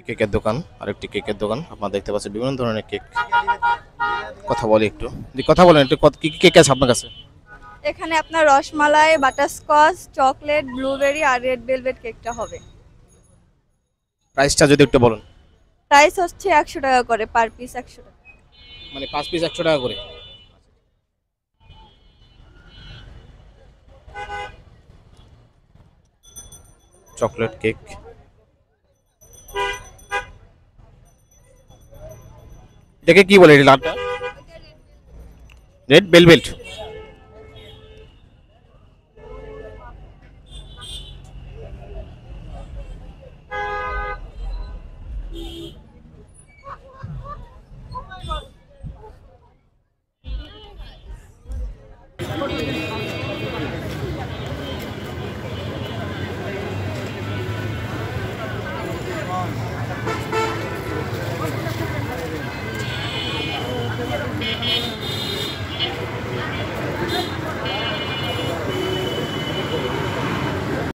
কেকের দোকান, আরেকটি কেকের দোকান। আপনারা দেখতে পাচ্ছেন বিভিন্ন ধরনের কেক। কথা বলি একটু, কথা বলেন একটু, কি কি কেক আছে আপনার কাছে? এখানে আপনার রসমালাই, বাটারস্কচ, চকলেট, ব্লুবেরি আর রেড ভেলভেট কেকটা হবে। প্রাইসটা যদি একটু বলুন। প্রাইস হচ্ছে 100 টাকা করে, পার পিস 100 টাকা। মানে 5 পিস 100 টাকা করে। চকলেট কেক, এটাকে কি বলে, এটা লালটা? Red velvet.